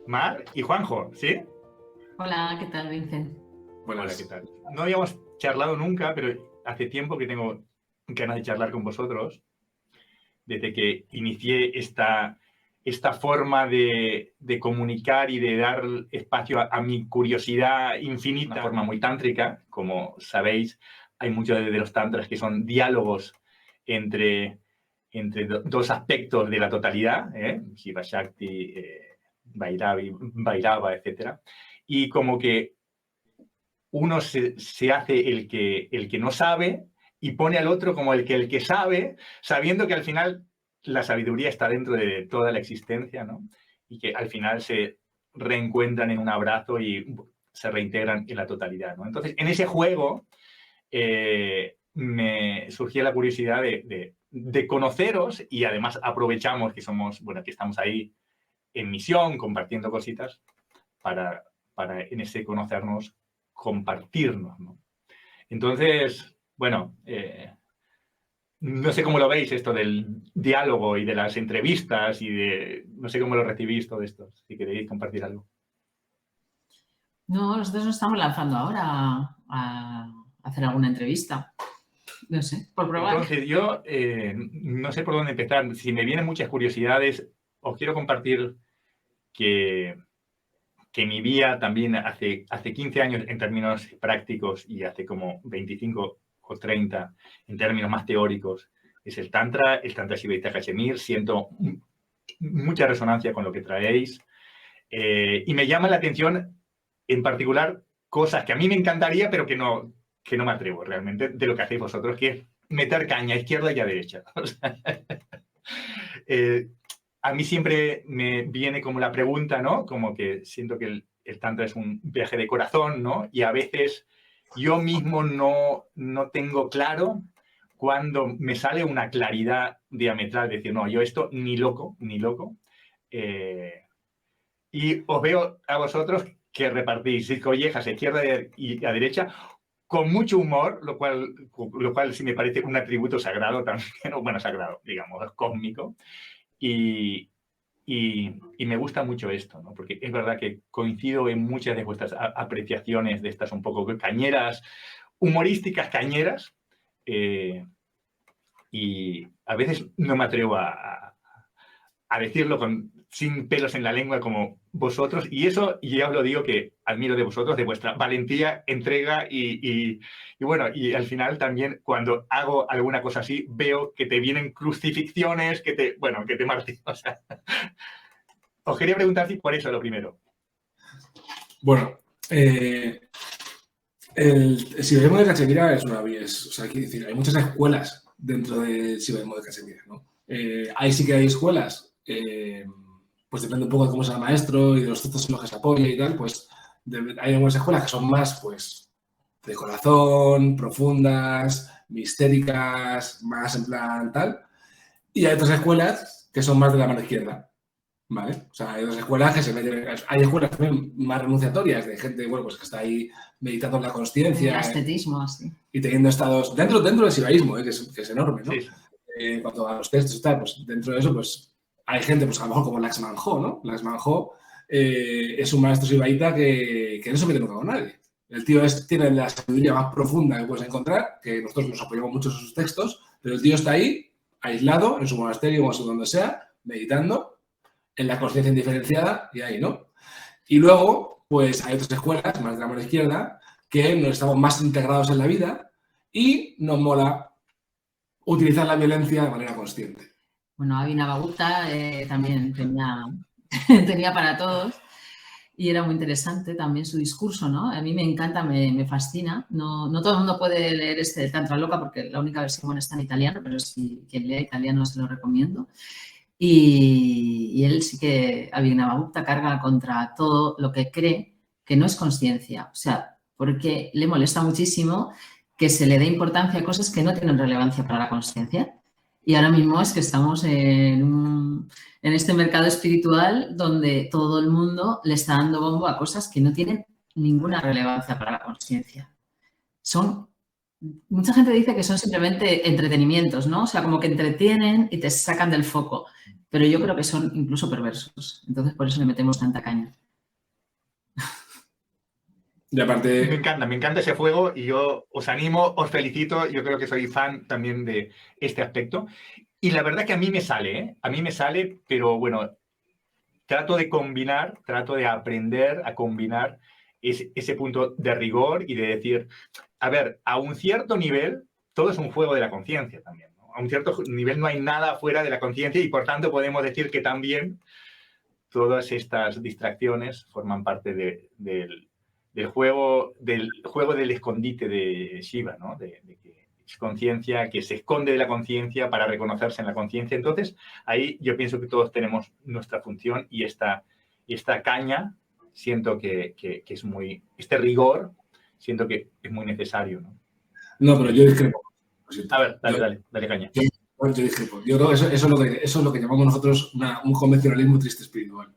Mar y Juanjo, ¿sí? Hola, ¿qué tal, Vincent? Hola, ¿qué tal? No habíamos charlado nunca, pero hace tiempo que tengo ganas de charlar con vosotros, desde que inicié esta forma de comunicar y de dar espacio a mi curiosidad infinita, de forma muy tántrica. Como sabéis, hay muchos de los tantras que son diálogos entre dos aspectos de la totalidad, Shiva Shakti, Vairava, etc. Y como que uno se hace el que no sabe y pone al otro como el que sabe, sabiendo que al final la sabiduría está dentro de toda la existencia, ¿no? Y que al final se reencuentran en un abrazo y se reintegran en la totalidad, ¿no? Entonces, en ese juego me surgía la curiosidad de conoceros, y además aprovechamos que que estamos ahí en misión, compartiendo cositas, para en ese conocernos, compartirnos, ¿no? Entonces, bueno, no sé cómo lo veis esto del diálogo y de las entrevistas no sé cómo lo recibís todo esto, si queréis compartir algo. No, nosotros nos estamos lanzando ahora a hacer alguna entrevista. No sé, por probar. Entonces, yo no sé por dónde empezar. Si me vienen muchas curiosidades, os quiero compartir que mi vida también hace 15 años en términos prácticos y hace como 25 o 30 en términos más teóricos es el Tantra Shivaita Cachemir. Siento mucha resonancia con lo que traéis y me llama la atención en particular cosas que a mí me encantaría pero que no me atrevo realmente de lo que hacéis vosotros, que es meter caña a izquierda y a derecha. O sea, a mí siempre me viene como la pregunta, ¿no? Como que siento que el Tantra es un viaje de corazón, ¿no? Y a veces yo mismo no tengo claro cuando me sale una claridad diametral, de decir, no, yo esto ni loco. Y os veo a vosotros que repartís collejas a izquierda y a derecha con mucho humor, lo cual sí me parece un atributo sagrado también, bueno, sagrado, digamos, cósmico. Y me gusta mucho esto, ¿no? Porque es verdad que coincido en muchas de vuestras apreciaciones de estas un poco cañeras, humorísticas cañeras, y a veces no me atrevo a decirlo sin pelos en la lengua como vosotros, y eso ya os lo digo que admiro de vosotros, de vuestra valentía, entrega y bueno, y al final también cuando hago alguna cosa así veo que te vienen crucifixiones, que te martirizan. O sea, os quería preguntar si por eso lo primero. Bueno, el Shivaismo de Cachemira es una o sea, quiero decir, hay muchas escuelas dentro del Shivaismo de Cachemira, ¿no? Ahí sí que hay escuelas, pues depende un poco de cómo sea el maestro y de los textos en los que se apoya y tal, pues hay algunas escuelas que son más, pues, de corazón, profundas, mistéricas, más en plan tal, y hay otras escuelas que son más de la mano izquierda, ¿vale? O sea, hay otras escuelas que se meten, hay escuelas también más renunciatorias de gente, bueno, pues que está ahí meditando en la consciencia. El ascetismo, así. Y teniendo estados dentro del shivaísmo, que es enorme, ¿no? Sí. En cuanto a los textos y tal, pues dentro de eso, pues hay gente, pues a lo mejor como Laxman Ho, ¿no? Laxman Ho es un maestro shivaíta que no se mete nunca con nadie. El tío tiene la sabiduría más profunda que puedes encontrar, que nosotros nos apoyamos mucho en sus textos, pero el tío está ahí, aislado, en su monasterio o donde sea, meditando, en la conciencia indiferenciada y ahí, ¿no? Y luego, pues hay otras escuelas, más de la mano izquierda, que nos estamos más integrados en la vida y nos mola utilizar la violencia de manera consciente. Bueno, Abhinavagupta también tenía para todos y era muy interesante también su discurso, ¿no? A mí me encanta, me fascina. No todo el mundo puede leer este Tantra Loka porque la única versión está en italiano, pero si quien lea italiano se lo recomiendo. Y él sí que, Abhinavagupta, carga contra todo lo que cree que no es conciencia. O sea, porque le molesta muchísimo que se le dé importancia a cosas que no tienen relevancia para la conciencia. Y ahora mismo es que estamos en este mercado espiritual donde todo el mundo le está dando bombo a cosas que no tienen ninguna relevancia para la conciencia. Son mucha gente dice que son simplemente entretenimientos, ¿no? O sea, como que entretienen y te sacan del foco. Pero yo creo que son incluso perversos. Entonces, por eso le metemos tanta caña. Y aparte... Me encanta ese juego y yo os animo, os felicito. Yo creo que soy fan también de este aspecto. Y la verdad que a mí me sale, ¿eh? A mí me sale, pero bueno, trato de aprender a combinar ese punto de rigor y de decir, a ver, a un cierto nivel, todo es un juego de la conciencia también, ¿no? A un cierto nivel no hay nada fuera de la conciencia y por tanto podemos decir que también todas estas distracciones forman parte del juego del escondite de Shiva, ¿no? De que es conciencia, que se esconde de la conciencia para reconocerse en la conciencia. Entonces, ahí yo pienso que todos tenemos nuestra función y esta caña, siento que es muy... Este rigor, siento que es muy necesario, ¿no? No, pero yo discrepo. A ver, dale caña. Yo discrepo. Yo creo que eso es lo que llamamos nosotros un convencionalismo triste espiritual.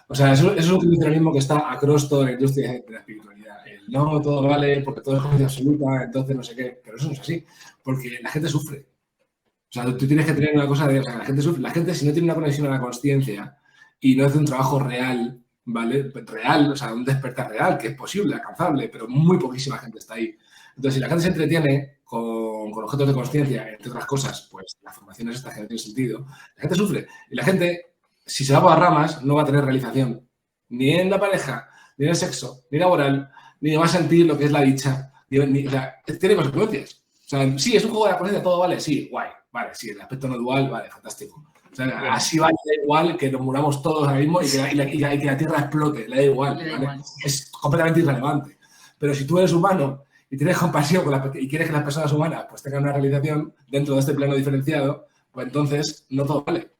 O sea, eso es un convencionalismo que está across toda la industria de la espiritualidad. No, todo vale porque todo es conciencia absoluta, entonces no sé qué. Pero eso no es así, porque la gente sufre. O sea, tú tienes que tener una cosa de... O sea, la gente sufre. La gente, si no tiene una conexión a la consciencia y no hace un trabajo real, ¿vale? Real, o sea, un despertar real, que es posible, alcanzable, pero muy poquísima gente está ahí. Entonces, si la gente se entretiene con objetos de consciencia, entre otras cosas, pues las formaciones estas que no tienen sentido, la gente sufre. Y la gente, si se va por las ramas, no va a tener realización. Ni en la pareja, ni en el sexo, ni laboral, ni va a sentir lo que es la dicha. O sea, tiene consecuencias. O sea, sí, es un juego de la conciencia, todo vale, sí, guay. Vale, sí, el aspecto no dual, vale, fantástico. O sea, así vale, da igual que nos muramos todos ahora mismo y que la Tierra explote, le da igual, ¿vale? Igual. Es completamente irrelevante. Pero si tú eres humano y tienes compasión y quieres que las personas humanas pues tengan una realización dentro de este plano diferenciado, pues entonces no todo vale.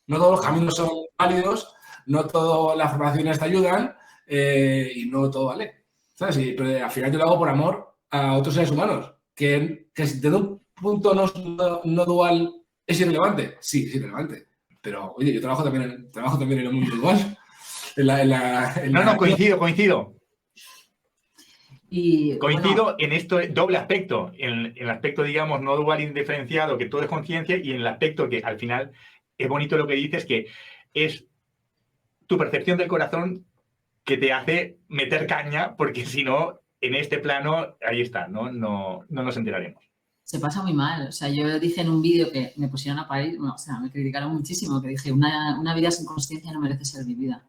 No todos los caminos son válidos, no todas las formaciones te ayudan y no todo vale. ¿Sabes? Pero al final yo lo hago por amor a otros seres humanos, que desde un punto no dual es irrelevante. Sí, es irrelevante. Pero, oye, yo trabajo también en el mundo dual. Coincido. Y, coincido en esto doble aspecto, en el aspecto, digamos, no dual indiferenciado, que todo es conciencia, y en el aspecto que al final es bonito lo que dices, que es tu percepción del corazón que te hace meter caña, porque si no, en este plano, ahí está, no nos enteraremos. Se pasa muy mal. O sea, yo dije en un vídeo que me pusieron a parir, o sea, me criticaron muchísimo, que dije, una vida sin consciencia no merece ser vivida.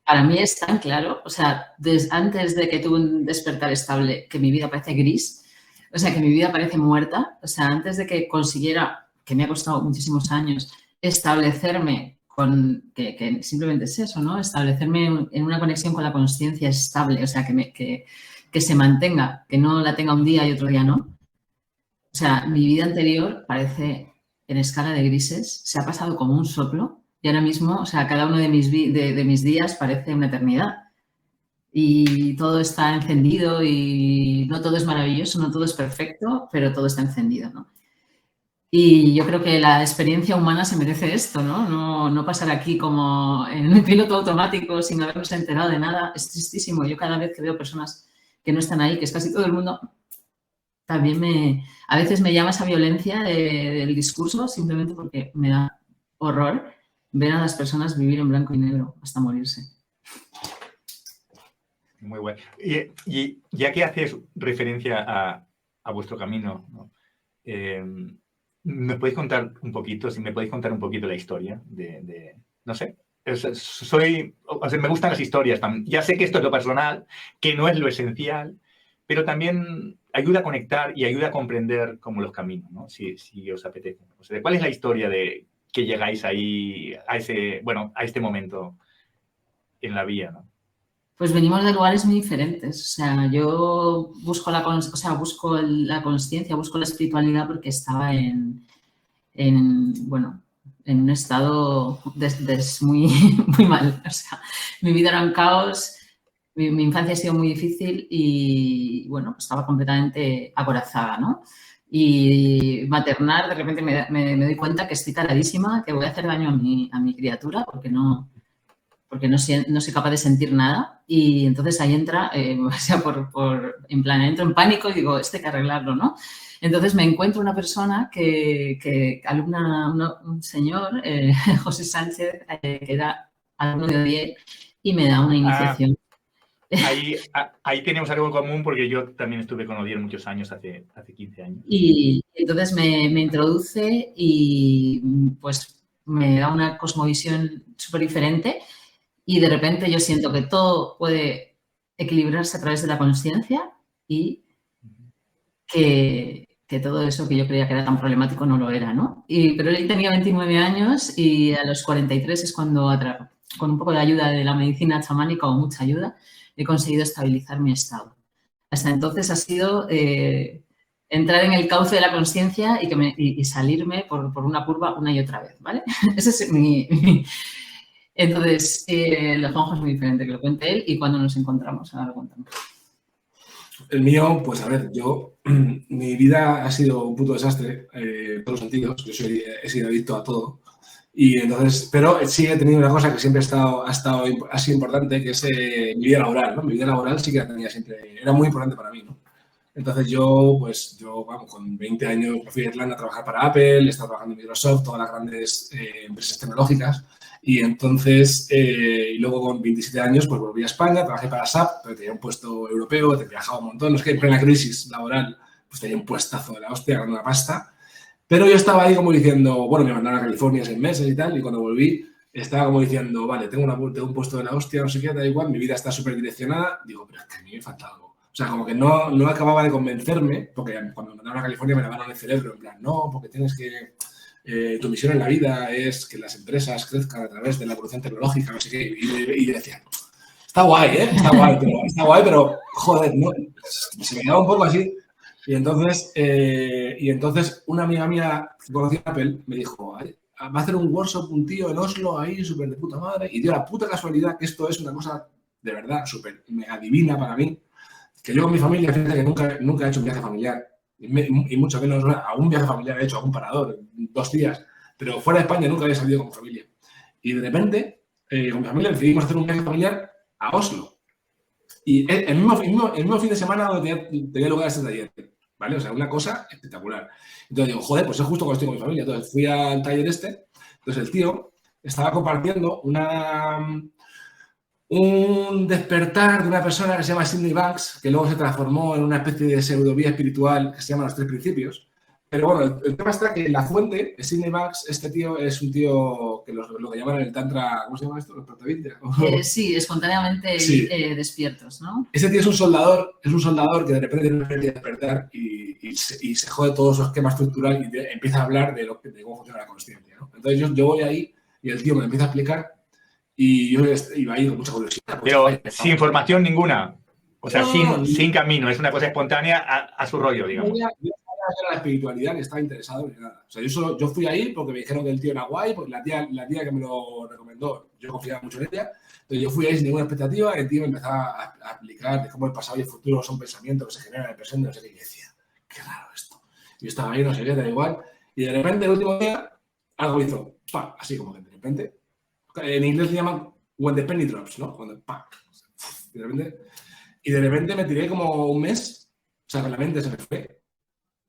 Para mí es tan claro, o sea, antes de que tuve un despertar estable, que mi vida parece gris, o sea, que mi vida parece muerta, o sea, antes de que consiguiera, que me ha costado muchísimos años, establecerme con, que simplemente es eso, ¿no? Establecerme en una conexión con la consciencia estable, o sea, que se mantenga, que no la tenga un día y otro día no. O sea, mi vida anterior parece en escala de grises, se ha pasado como un soplo y ahora mismo, o sea, cada uno de mis días parece una eternidad. Y todo está encendido y no todo es maravilloso, no todo es perfecto, pero todo está encendido, ¿no? Y yo creo que la experiencia humana se merece esto, ¿no? No pasar aquí como en un piloto automático sin habernos enterado de nada. Es tristísimo. Yo cada vez que veo personas que no están ahí, que es casi todo el mundo, también a veces me llama esa violencia del discurso simplemente porque me da horror ver a las personas vivir en blanco y negro hasta morirse. Muy bueno. Y ya que haces referencia a vuestro camino, ¿no? ¿Me podéis contar un poquito, la historia no sé, me gustan las historias también. Ya sé que esto es lo personal, que no es lo esencial, pero también ayuda a conectar y ayuda a comprender como los caminos, ¿no? Si os apetece. O sea, ¿cuál es la historia de que llegáis ahí a este momento en la vía, ¿no? Pues venimos de lugares muy diferentes. O sea, yo busco la consciencia, busco la espiritualidad porque estaba en un estado muy, muy mal. O sea, mi vida era un caos, mi infancia ha sido muy difícil y, bueno, estaba completamente acorazada, ¿no? Y maternar, de repente me doy cuenta que estoy taradísima, que voy a hacer daño a mi criatura porque no soy capaz de sentir nada. y entonces ahí entra, o sea, en plan, entro en pánico y digo, hay que arreglarlo, ¿no? Entonces me encuentro una persona que alumna, un señor, José Sánchez, que era alumno de OIE, y me da una iniciación. Ahí tenemos algo en común porque yo también estuve con ODIER muchos años, hace 15 años. Y entonces me introduce y pues me da una cosmovisión súper diferente y de repente yo siento que todo puede equilibrarse a través de la consciencia y que todo eso que yo creía que era tan problemático no lo era, ¿no? Pero él tenía 29 años y a los 43 es cuando, con un poco de ayuda de la medicina chamánica o mucha ayuda, he conseguido estabilizar mi estado. Hasta entonces ha sido entrar en el cauce de la consciencia y salirme por una curva una y otra vez, ¿vale? Ese es Entonces, el Juanjo es muy diferente, que lo cuente él y cuando nos encontramos, ahora lo contamos. El mío, pues a ver, mi vida ha sido un puto desastre en todos los sentidos. He sido adicto a todo. Y entonces, pero sí he tenido una cosa que siempre ha sido importante, que es mi vida laboral, ¿no? Mi vida laboral sí que la tenía siempre, era muy importante para mí, ¿no? Entonces vamos, con 20 años me fui a Irlanda a trabajar para Apple, he estado trabajando en Microsoft, todas las grandes empresas tecnológicas. Y entonces, y luego con 27 años, pues volví a España, trabajé para SAP, pero tenía un puesto europeo, te viajaba un montón. No es que en plena crisis laboral, pues tenía un puestazo de la hostia, ganando una pasta. Pero yo estaba ahí como diciendo, bueno, me mandaron a California 6 meses y tal, y cuando volví estaba como diciendo, vale, tengo un puesto de la hostia, no sé qué, da igual, mi vida está súper direccionada. Digo, pero es que a mí me falta algo. O sea, como que no acababa de convencerme, porque cuando me mandaron a California me lavaron el cerebro, en plan, no, porque tienes que... tu misión en la vida es que las empresas crezcan a través de la evolución tecnológica, no sé qué, y decía, está guay, está guay, pero joder, no, se me quedaba un poco así. Y entonces una amiga mía que conocía Apple me dijo, va a hacer un workshop un tío en Oslo ahí, súper de puta madre, y dio la puta casualidad que esto es una cosa de verdad súper mega divina para mí, que yo con mi familia, fíjate que nunca he hecho un viaje familiar, y mucho menos a un viaje familiar he hecho, a un parador, 2 días, pero fuera de España nunca había salido con mi familia. Y de repente, con mi familia decidimos hacer un viaje familiar a Oslo. Y el mismo fin de semana donde tenía lugar este taller, ¿vale? O sea, una cosa espectacular. Entonces digo, joder, pues es justo cuando estoy con mi familia. Entonces fui al taller este, entonces el tío estaba compartiendo un despertar de una persona que se llama Sydney Banks, que luego se transformó en una especie de pseudovía espiritual que se llama Los 3 Principios. Pero bueno, el tema está que la fuente, Sydney Banks, este tío es un tío que lo que llaman en el Tantra, ¿cómo se llama esto? ¿Los protavidas? Sí, espontáneamente sí. Despiertos, ¿no? Ese tío es un soldador que de repente tiene una despertar y se jode todo su esquema estructural y empieza a hablar de cómo funciona la consciencia, ¿no? Entonces yo voy ahí y el tío me empieza a explicar y yo iba ahí con mucha curiosidad. Pero sin información ninguna. O sea, sin camino. Es una cosa espontánea a su rollo, digamos. Era la espiritualidad que estaba interesado en nada. O sea, yo fui ahí porque me dijeron que el tío era guay, porque la tía que me lo recomendó, yo confiaba mucho en ella. Entonces yo fui ahí sin ninguna expectativa y el tío me empezaba a explicar de cómo el pasado y el futuro son pensamientos que se generan en el presente, no sé qué. Y decía, qué raro esto. Yo estaba ahí, no sé qué, da igual. Y de repente el último día algo hizo, ¡pam! Así como que de repente. En inglés le llaman when the penny drops, ¿no? Cuando ¡pam! Y de repente me tiré como un mes, o sea, que la mente se me fue.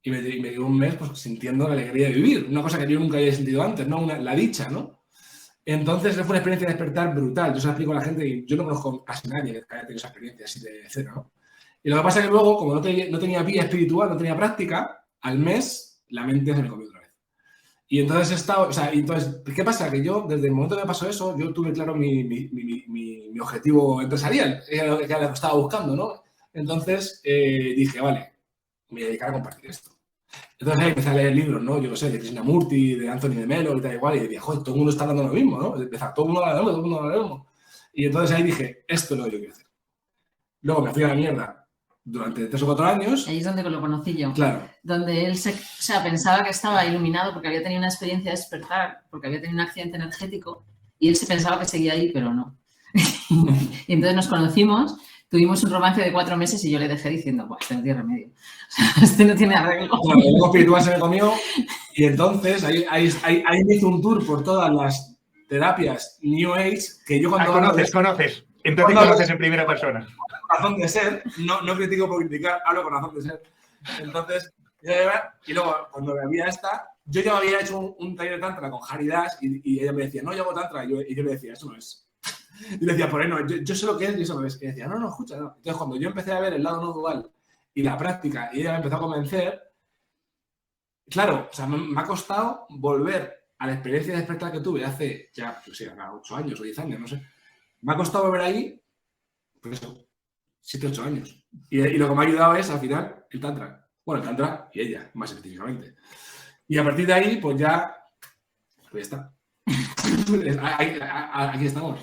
Y me dio un mes pues, sintiendo la alegría de vivir, una cosa que yo nunca había sentido antes, ¿no? La dicha, ¿no? Entonces fue una experiencia de despertar brutal. Yo se la explico a la gente y yo no conozco casi nadie que haya tenido esa experiencia así de cero, ¿no? Y lo que pasa es que luego, como no tenía vía espiritual, no tenía práctica, al mes la mente se me comió otra vez. Y entonces ¿qué pasa? Que yo, desde el momento que me pasó eso, yo tuve claro mi objetivo empresarial, era lo que estaba buscando, ¿no? Entonces dije, vale, me voy a dedicar a compartir esto. Entonces ahí empecé a leer libros, ¿no? Yo qué sé, de Krishnamurti, de Anthony de Melo y tal igual, y decía, joder, todo el mundo está hablando lo mismo, ¿no? Todo el mundo habla lo mismo. Y entonces ahí dije, esto es lo que yo quiero hacer. Luego me fui a la mierda durante 3 o 4 años. Ahí es donde lo conocí yo. Claro. Donde él pensaba que estaba iluminado porque había tenido una experiencia de despertar, porque había tenido un accidente energético, y él se pensaba que seguía ahí, pero no. Y entonces nos conocimos. Tuvimos un romance de 4 meses y yo le dejé diciendo, pues este no tiene remedio. Este no tiene arreglo. Bueno, el ego espiritual se me comió y entonces ahí me hizo un tour por todas las terapias New Age que yo cuando... Conoces. Entonces conoces en primera persona. Razón de ser, no critico por criticar, hablo con razón de ser. Entonces, y luego cuando me había esta, yo ya había hecho un taller de tantra con Hari Das y ella me decía, no, yo hago tantra. Y yo le decía, eso no es. Y le decía, por ahí no, yo sé lo que es y eso no es. Y decía, no, escucha, no. Entonces, cuando yo empecé a ver el lado no dual y la práctica y ella me empezó a convencer, claro, o sea, me ha costado volver a la experiencia de despertar que tuve hace ya, pues sí, 8 años o 10 años, no sé. Me ha costado volver ahí, pues eso, 7, 8 años. Y lo que me ha ayudado es, al final, el tantra. Bueno, el tantra y ella, más específicamente. Y a partir de ahí, pues ya está. Aquí estamos.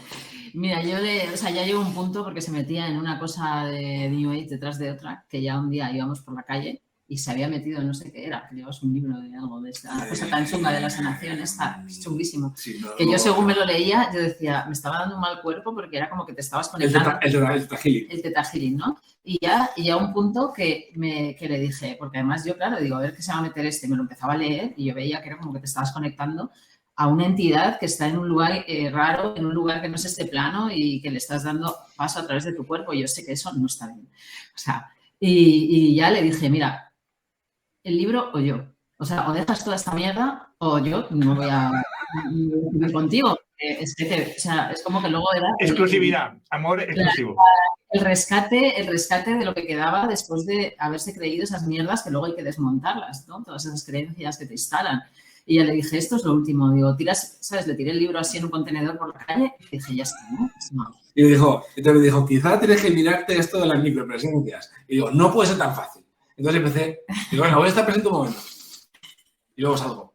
Mira, ya llegó un punto porque se metía en una cosa de New Age detrás de otra, que ya un día íbamos por la calle y se había metido en no sé qué era, que llevas un libro de algo de esta cosa tan chunga de la sanación, está chunguísimo. Sí, que yo según me lo leía, yo decía, me estaba dando un mal cuerpo porque era como que te estabas conectando. El Theta Healing, ¿no? Y ya un punto que le dije, porque además yo, claro, digo, a ver qué se va a meter y me lo empezaba a leer y yo veía que era como que te estabas conectando a una entidad que está en un lugar raro, en un lugar que no es este plano y que le estás dando paso a través de tu cuerpo. Y yo sé que eso no está bien. O sea, y ya le dije, mira, el libro o yo. O sea, o dejas toda esta mierda o yo no voy a ir contigo. Es que, o sea, es como que luego era... Exclusividad, amor exclusivo. El rescate de lo que quedaba después de haberse creído esas mierdas que luego hay que desmontarlas, ¿no? Todas esas creencias que te instalan. Y ya le dije, esto es lo último. Digo, tiras, ¿sabes? Le tiré el libro así en un contenedor por la calle y dije, ya está, ¿no? No. Y me dijo, quizá tienes que mirarte esto de las micropresencias. Y digo, no puede ser tan fácil. Entonces empecé, digo, bueno, voy a estar presente un momento. Y luego salgo.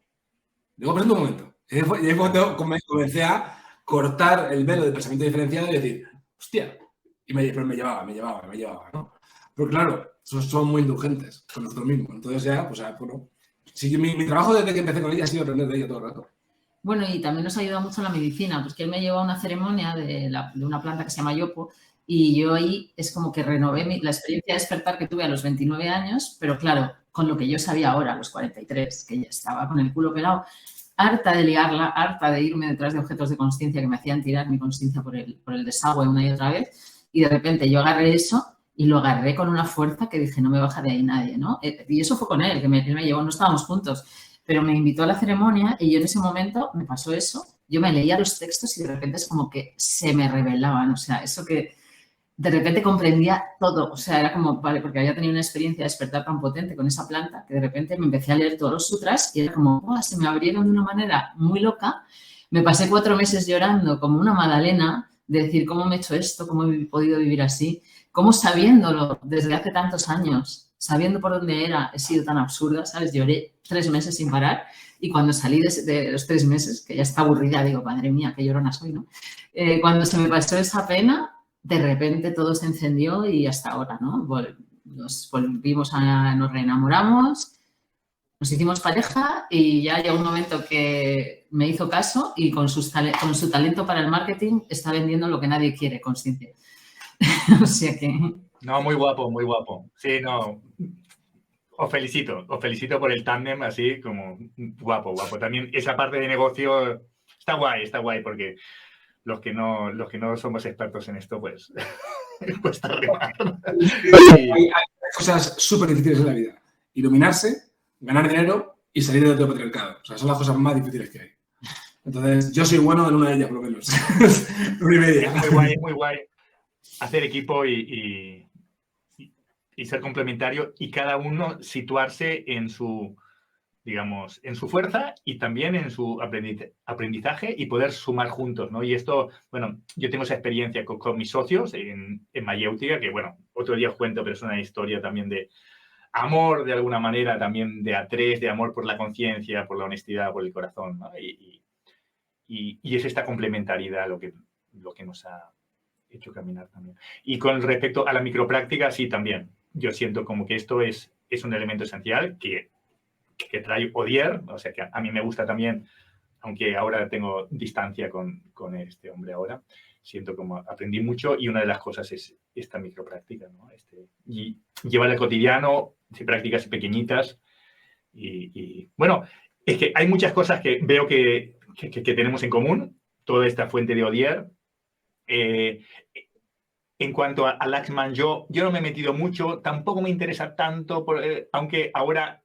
Digo, presente un momento. Y ahí cuando comencé a cortar el velo de pensamiento diferenciado y decir, hostia. Pero me llevaba, ¿no? Pero claro, son muy indulgentes con nosotros mismos. Entonces ya, pues, bueno. Sí, mi trabajo desde que empecé con ella ha sido aprender de ella todo el rato. Bueno, y también nos ha ayudado mucho la medicina, porque él me llevó a una ceremonia de una planta que se llama yopo y yo ahí es como que renové la experiencia de despertar que tuve a los 29 años, pero claro, con lo que yo sabía ahora, a los 43, que ya estaba con el culo pelado, harta de liarla, harta de irme detrás de objetos de consciencia que me hacían tirar mi consciencia por el desagüe una y otra vez, y de repente yo agarré eso y lo agarré con una fuerza que dije, no me baja de ahí nadie, ¿no? Y eso fue con él, que él me llevó, no estábamos juntos, pero me invitó a la ceremonia y yo en ese momento me pasó eso. Yo me leía los textos y de repente es como que se me revelaban, o sea, eso que de repente comprendía todo, o sea, era como, vale, porque había tenido una experiencia de despertar tan potente con esa planta que de repente me empecé a leer todos los sutras y era como, ¡oh!, se me abrieron de una manera muy loca. Me pasé 4 meses llorando como una magdalena de decir, ¿cómo me he hecho esto? ¿Cómo he podido vivir así? ¿Cómo sabiéndolo desde hace tantos años, sabiendo por dónde era, he sido tan absurda, ¿sabes? Lloré 3 meses sin parar y cuando salí de los 3 meses, que ya está aburrida, digo, madre mía, qué llorona soy, ¿no? Cuando se me pasó esa pena, de repente todo se encendió y hasta ahora, ¿no? Nos volvimos nos reenamoramos, nos hicimos pareja y ya llegó un momento que me hizo caso y con su talento para el marketing está vendiendo lo que nadie quiere, consciencia. O sea que... No, muy guapo, muy guapo. Sí, no. Os felicito por el tándem, así como guapo. También esa parte de negocio está guay, porque los que no somos expertos en esto, pues cuesta remar. Hay cosas súper difíciles en la vida. Iluminarse, ganar dinero y salir del patriarcado. O sea, son las cosas más difíciles que hay. Entonces, yo soy bueno en una de ellas, por lo menos. Es muy guay. Hacer equipo y ser complementario y cada uno situarse en su, digamos, en su fuerza y también en su aprendizaje y poder sumar juntos, ¿no? Y esto, bueno, yo tengo esa experiencia con mis socios en Mayéutica, que, bueno, otro día os cuento, pero es una historia también de amor, de alguna manera, también de A3, de amor por la conciencia, por la honestidad, por el corazón, ¿no? Y es esta complementariedad lo que nos ha hecho caminar también. Y con respecto a la micropráctica, sí, también. Yo siento como que esto es un elemento esencial que trae Odier, o sea que a mí me gusta también, aunque ahora tengo distancia con este hombre ahora, siento como aprendí mucho y una de las cosas es esta micropráctica, ¿no? Y llevar al cotidiano, prácticas pequeñitas y bueno, es que hay muchas cosas que veo que tenemos en común, toda esta fuente de Odier. en cuanto a Laxman, yo no me he metido mucho, tampoco me interesa tanto, aunque ahora,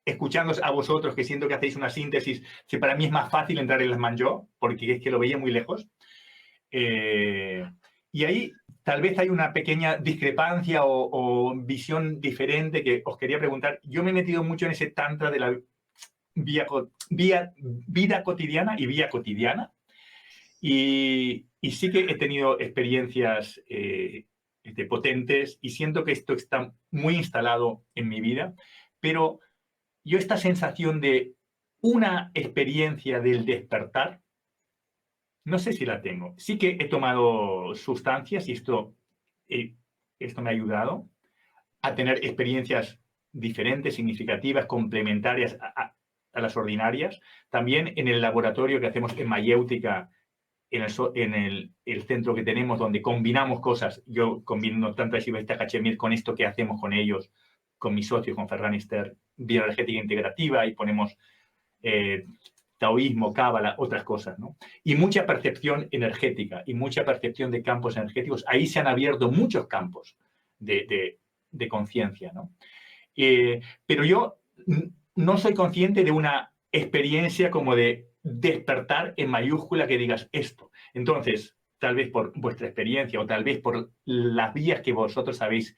escuchándoos a vosotros, que siento que hacéis una síntesis, que para mí es más fácil entrar en Laxman yo, porque es que lo veía muy lejos. Y ahí tal vez hay una pequeña discrepancia o visión diferente que os quería preguntar. Yo me he metido mucho en ese tantra de la vida cotidiana y vía cotidiana. Y sí que he tenido experiencias potentes y siento que esto está muy instalado en mi vida, pero yo esta sensación de una experiencia del despertar, no sé si la tengo. Sí que he tomado sustancias y esto me ha ayudado a tener experiencias diferentes, significativas, complementarias a las ordinarias. También en el laboratorio que hacemos en Mayéutica, en el centro que tenemos, donde combinamos cosas. Yo combino tanto a Shivaita Cachemir con esto que hacemos con ellos, con mis socios, con Ferran Ester, bioenergética integrativa, y ponemos taoísmo, cábala, otras cosas, ¿no? Y mucha percepción energética y mucha percepción de campos energéticos. Ahí se han abierto muchos campos de conciencia, ¿no? Pero yo no soy consciente de una experiencia como de despertar en mayúscula que digas esto. Entonces, tal vez por vuestra experiencia o tal vez por las vías que vosotros habéis,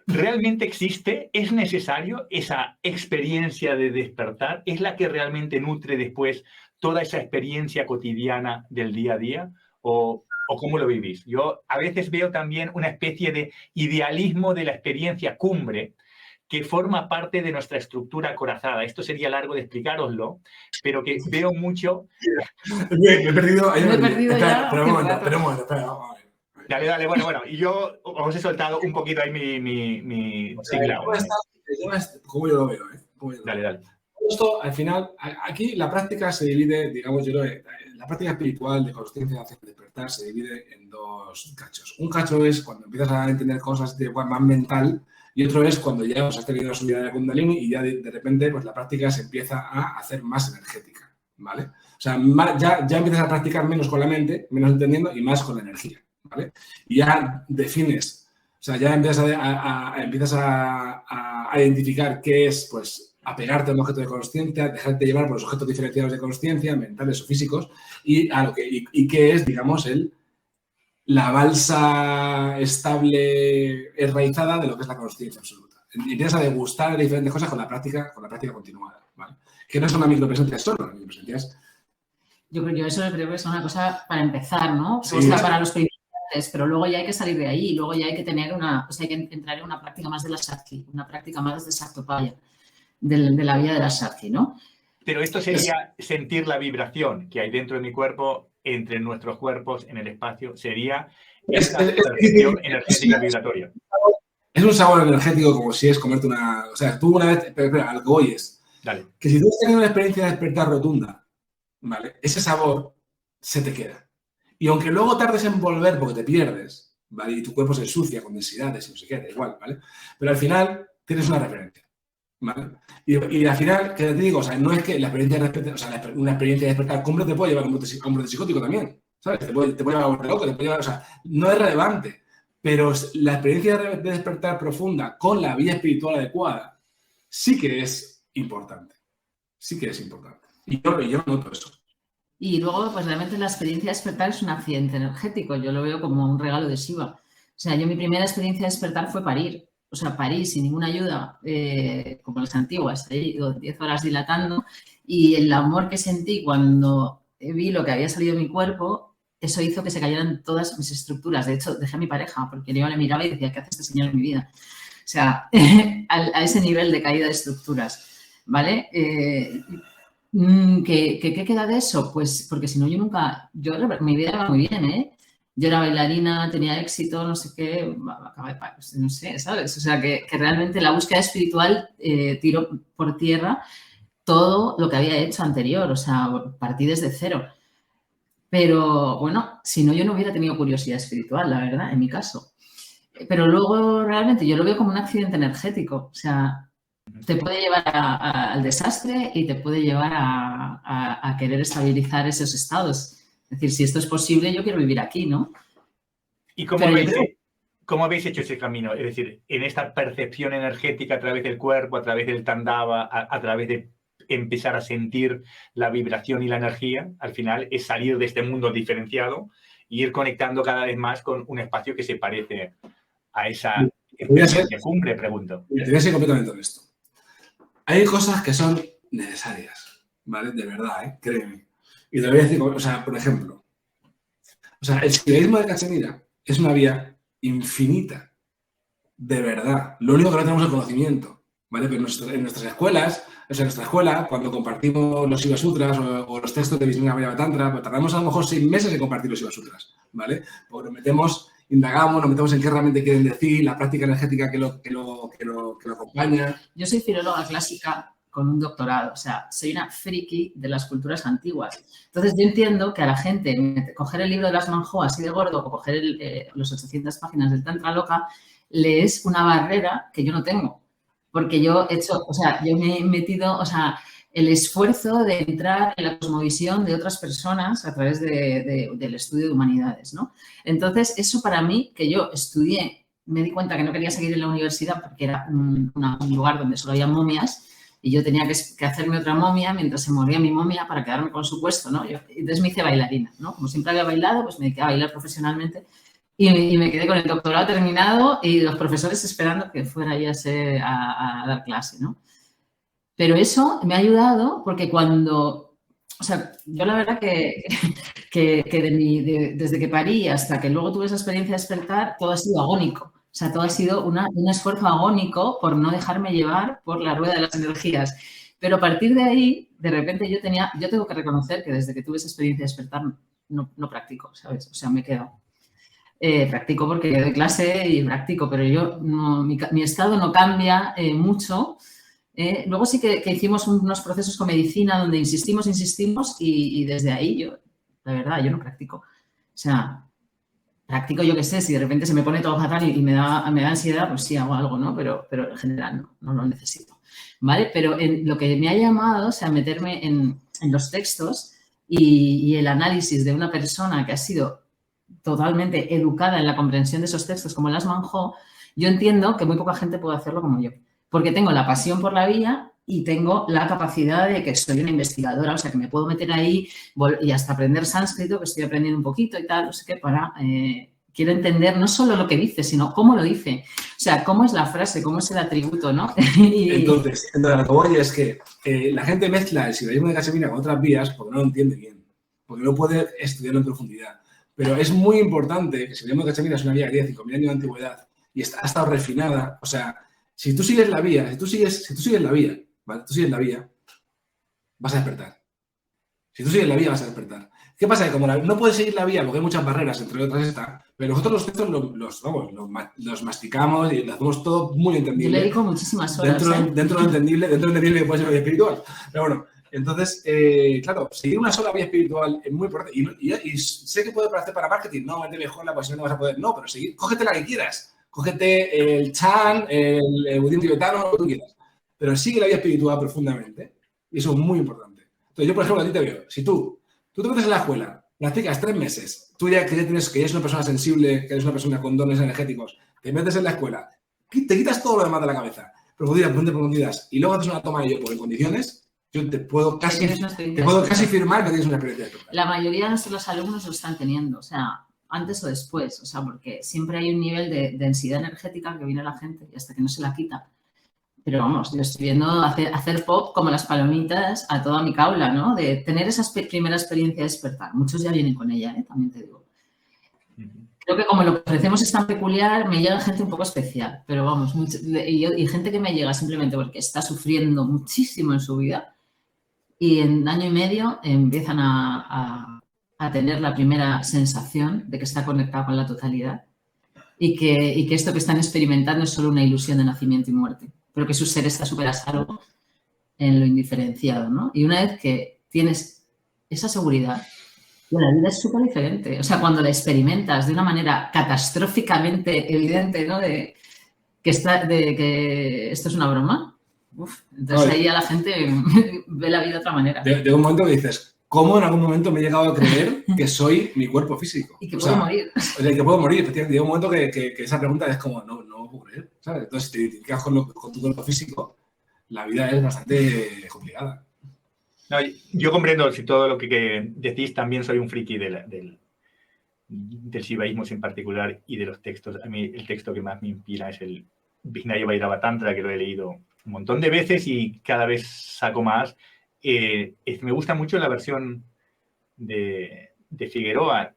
¿realmente existe? ¿Es necesario esa experiencia de despertar? ¿Es la que realmente nutre después toda esa experiencia cotidiana del día a día? ¿O cómo lo vivís? Yo a veces veo también una especie de idealismo de la experiencia cumbre que forma parte de nuestra estructura acorazada. Esto sería largo de explicároslo, pero que veo mucho... Me he perdido ya. Pero bueno, espera. Dale, bueno. Y yo os he soltado un poquito ahí mi tinglao. ¿Cómo yo lo veo? Dale. Esto, al final, aquí la práctica se divide, digamos, la práctica espiritual de consciencia hacia despertar se divide en dos cachos. Un cacho es cuando empiezas a entender cosas de forma más mental, y otro es cuando ya has tenido la subida de la Kundalini y ya de repente pues la práctica se empieza a hacer más energética, ¿vale? O sea, ya empiezas a practicar menos con la mente, menos entendiendo y más con la energía, ¿vale? Y ya defines, o sea, ya empiezas a identificar qué es, pues, apegarte a un objeto de consciencia, dejarte llevar por los objetos diferenciados de consciencia, mentales o físicos, y qué es, digamos, la balsa estable, enraizada de lo que es la consciencia absoluta. Y empiezas a degustar diferentes cosas con la práctica continuada, ¿vale? Que no es una micropresencia solo, la micropresencia es... Yo eso creo que es una cosa para empezar, ¿no? Sí, o sea, para los principiantes, pero luego ya hay que salir de ahí, luego ya hay que tener hay que entrar en una práctica más de la Shakti, una práctica más de Saktopaya, de la vía de la Shakti, ¿no? Pero esto sería sentir la vibración que hay dentro de mi cuerpo, entre nuestros cuerpos, en el espacio, sería esa percepción energética vibratoria. Es un sabor energético como si es comerte una... O sea, tú una vez... Pero al que voy es... Dale. Que si tú has tenido una experiencia de despertar rotunda, ¿vale? Ese sabor se te queda. Y aunque luego tardes en volver porque te pierdes, ¿vale? Y tu cuerpo se ensucia con densidades y no sé qué, da igual, ¿vale? Pero al final tienes una referencia, ¿vale? Y al final, que te digo, o sea, no es que la experiencia de despertar, o sea, una experiencia de despertar cumbre te puede llevar a un brote psicótico también, ¿sabes? Te puede llevar a un loco, te puede llevar, o sea, no es relevante, pero la experiencia de despertar profunda con la vía espiritual adecuada sí que es importante. Sí que es importante. Y yo noto eso. Y luego, pues realmente la experiencia de despertar es un accidente energético. Yo lo veo como un regalo de Shiva. O sea, mi primera experiencia de despertar fue parir. O sea, parí sin ninguna ayuda, como las antiguas, 10 horas dilatando, y el amor que sentí cuando vi lo que había salido de mi cuerpo, eso hizo que se cayeran todas mis estructuras. De hecho, dejé a mi pareja, porque yo le miraba y decía, ¿qué hace este señor en mi vida? O sea, a ese nivel de caída de estructuras, ¿vale? ¿Qué queda de eso? Pues porque si no, mi vida era muy bien, ¿eh? Yo era bailarina, tenía éxito, no sé qué, no sé, ¿sabes? O sea, que realmente la búsqueda espiritual tiró por tierra todo lo que había hecho anterior, o sea, partí desde cero. Pero, bueno, si no, yo no hubiera tenido curiosidad espiritual, la verdad, en mi caso. Pero luego, realmente, yo lo veo como un accidente energético, o sea, te puede llevar al desastre y te puede llevar a querer estabilizar esos estados. Es decir, si esto es posible, yo quiero vivir aquí, ¿no? ¿Y cómo habéis hecho ese camino? Es decir, en esta percepción energética a través del cuerpo, a través del Tandava, a través de empezar a sentir la vibración y la energía, al final es salir de este mundo diferenciado e ir conectando cada vez más con un espacio que se parece a esa experiencia cumbre, pregunto. Te voy a ser completamente honesto. Hay cosas que son necesarias, ¿vale? De verdad, ¿eh? Créeme. Y te lo voy a decir, o sea, por ejemplo, el siderismo de Cachemira es una vía infinita, de verdad. Lo único que no tenemos es el conocimiento, ¿vale? Pero en nuestras escuelas, o sea, en nuestra escuela, cuando compartimos los Shiva Sutras o los textos de Vishnunavadana Tantra, pues tardamos a lo mejor 6 meses en compartir los Shiva Sutras, ¿vale? Porque nos metemos, indagamos, nos metemos en qué realmente quieren decir, la práctica energética que lo acompaña. Yo soy filóloga clásica con un doctorado, o sea, soy una friki de las culturas antiguas. Entonces, yo entiendo que a la gente coger el libro de Laxman Ho así de gordo o coger los 800 páginas del Tantra Loka le es una barrera que yo no tengo. Porque yo he hecho, o sea, yo me he metido, o sea, el esfuerzo de entrar en la cosmovisión de otras personas a través del estudio de humanidades, ¿no? Entonces, eso para mí, que yo estudié, me di cuenta que no quería seguir en la universidad porque era un lugar donde solo había momias y yo tenía que hacerme otra momia mientras se moría mi momia para quedarme con su puesto, ¿no? Entonces me hice bailarina, ¿no? Como siempre había bailado, pues me dediqué a bailar profesionalmente y me quedé con el doctorado terminado y los profesores esperando que fuera ya a dar clase, ¿no? Pero eso me ha ayudado porque cuando, o sea, yo la verdad que desde que parí hasta que luego tuve esa experiencia de despertar, todo ha sido agónico. O sea, todo ha sido un esfuerzo agónico por no dejarme llevar por la rueda de las energías. Pero a partir de ahí, de repente yo tengo que reconocer que desde que tuve esa experiencia de despertar no practico, ¿sabes? O sea, me he quedado. Practico porque doy clase y practico, pero yo mi estado no cambia mucho. Luego sí que hicimos unos procesos con medicina donde insistimos y desde ahí la verdad, yo no practico. O sea, practico, yo qué sé, si de repente se me pone todo fatal y me da ansiedad, pues sí hago algo, ¿no? Pero en general no lo necesito, ¿vale? Pero lo que me ha llamado, o sea, meterme en los textos y el análisis de una persona que ha sido totalmente educada en la comprensión de esos textos como Laxman Ho, yo entiendo que muy poca gente puede hacerlo como yo, porque tengo la pasión por la vía y tengo la capacidad de que soy una investigadora, o sea, que me puedo meter ahí y hasta aprender sánscrito, que estoy aprendiendo un poquito y tal, no sé qué, quiero entender no solo lo que dice, sino cómo lo dice. O sea, cómo es la frase, cómo es el atributo, ¿no? Entonces, lo que voy es que la gente mezcla el siderismo de Cachemira con otras vías porque no lo entiende bien, porque no puede estudiarlo en profundidad. Pero es muy importante que el siderismo de Cachemira es una vía que tiene 5.000 años de antigüedad y ha estado refinada. O sea, si tú sigues la vía, ¿vale? Tú sigues la vía, vas a despertar. Si tú sigues la vía, vas a despertar. ¿Qué pasa? Que como no puedes seguir la vía porque hay muchas barreras, entre otras esta, pero nosotros los textos los masticamos y lo hacemos todo muy entendible. Yo le dedico muchísimas horas. Dentro de lo entendible que puede ser la vía espiritual. Pero bueno, entonces, claro, seguir una sola vía espiritual es muy importante. Y sé que puede parecer para marketing, no, vete mejor la pasión, no vas a poder. No, pero seguir, cógete la que quieras. Cógete el Chan, el budismo tibetano, lo que tú quieras. Pero sigue la vía espiritual profundamente. Y eso es muy importante. Entonces, yo, por ejemplo, a ti te veo. Si tú te metes en la escuela, practicas 3 meses, tú ya que eres una persona sensible, que eres una persona con dones energéticos, te metes en la escuela, te quitas todo lo demás de la cabeza, profundidades, y luego haces una toma de yopo en condiciones, yo te puedo casi firmar que tienes una experiencia. La mayoría de nuestros alumnos lo están teniendo, o sea, antes o después, o sea, porque siempre hay un nivel de densidad energética que viene a la gente y hasta que no se la quita. Pero vamos, yo estoy viendo hacer pop como las palomitas a toda mi caula, ¿no? De tener esa primera experiencia de despertar. Muchos ya vienen con ella, también te digo. Creo que como lo que ofrecemos es tan peculiar, me llega gente un poco especial. Pero vamos, y gente que me llega simplemente porque está sufriendo muchísimo en su vida y en año y medio empiezan a tener la primera sensación de que está conectado con la totalidad y que esto que están experimentando es solo una ilusión de nacimiento y muerte, pero que su ser está súper a salvo en lo indiferenciado, ¿no? Y una vez que tienes esa seguridad, la vida es súper diferente. O sea, cuando la experimentas de una manera catastróficamente evidente, ¿no? De que esto es una broma, entonces ahí a la gente ve la vida de otra manera. De un momento que dices, cómo en algún momento me he llegado a creer que soy mi cuerpo físico. Y que puedo morir. O sea, que puedo morir. Llega un momento que esa pregunta es como, no puedo creer, ¿sabes? Entonces, si te identificas con tu cuerpo físico, la vida es bastante complicada. No, yo comprendo si todo lo que decís, también soy un friki del shivaísmo en particular y de los textos. A mí el texto que más me inspira es el Vijnana Bhairava Tantra, que lo he leído un montón de veces y cada vez saco más. Me gusta mucho la versión de Figueroa,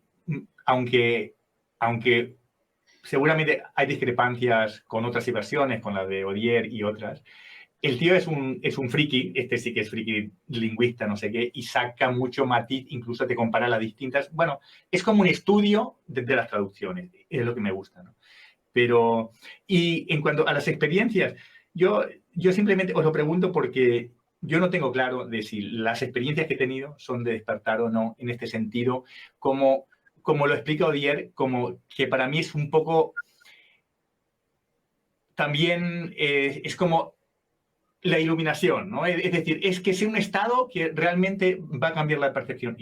aunque seguramente hay discrepancias con otras versiones, con la de Odier y otras. El tío es un friki, este sí que es friki lingüista, no sé qué, y saca mucho matiz, incluso te compara las distintas. Bueno, es como un estudio de las traducciones, es lo que me gusta, ¿no? Pero, y en cuanto a las experiencias, yo simplemente os lo pregunto porque yo no tengo claro de si las experiencias que he tenido son de despertar o no, en este sentido, como lo explica Odier, como que para mí es un poco, también es como la iluminación, ¿no? Es decir, es que es un estado que realmente va a cambiar la percepción.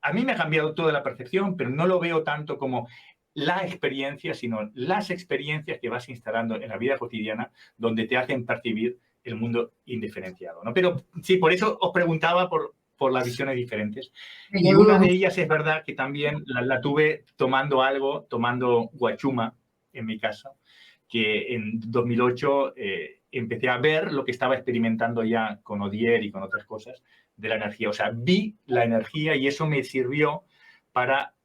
A mí me ha cambiado toda la percepción, pero no lo veo tanto como la experiencia, sino las experiencias que vas instalando en la vida cotidiana donde te hacen percibir el mundo indiferenciado, ¿no? Pero sí, por eso os preguntaba por las visiones diferentes. Y una de ellas es verdad que también la tuve tomando guachuma en mi casa, que en 2008 empecé a ver lo que estaba experimentando ya con Odier y con otras cosas de la energía. O sea, vi la energía y eso me sirvió para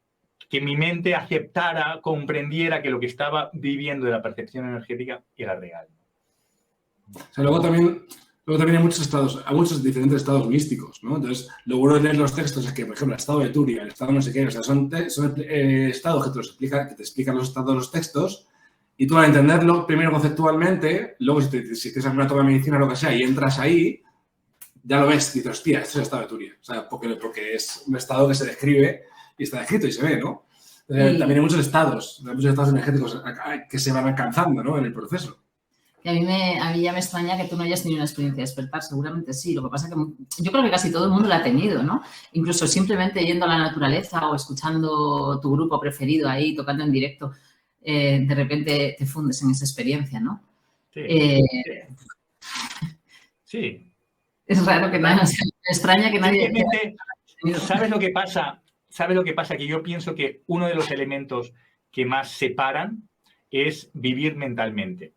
que mi mente aceptara, comprendiera que lo que estaba viviendo de la percepción energética era real. O sea, luego también hay muchos diferentes estados místicos, ¿no? Entonces, lo bueno de leer los textos es que, por ejemplo, el estado de Turia, el estado no sé qué, o sea, son estados que te explican los estados de los textos. Y tú al entenderlo primero conceptualmente, luego si tienes alguna toma de medicina o lo que sea y entras ahí, ya lo ves y dices, hostia, este es el estado de Turia. O sea, porque es un estado que se describe y está descrito y se ve, ¿no? También hay muchos estados energéticos que se van alcanzando, ¿no? En el proceso. Y a mí ya me extraña que tú no hayas tenido una experiencia de despertar, seguramente sí. Lo que pasa es que yo creo que casi todo el mundo la ha tenido, ¿no? Incluso simplemente yendo a la naturaleza o escuchando tu grupo preferido ahí, tocando en directo. De repente te fundes en esa experiencia, ¿no? Sí. Sí. Es raro que nadie, me extraña que nadie... ¿Sabes lo que pasa? ¿Sabes lo que pasa? Que yo pienso que uno de los elementos que más separan es vivir mentalmente.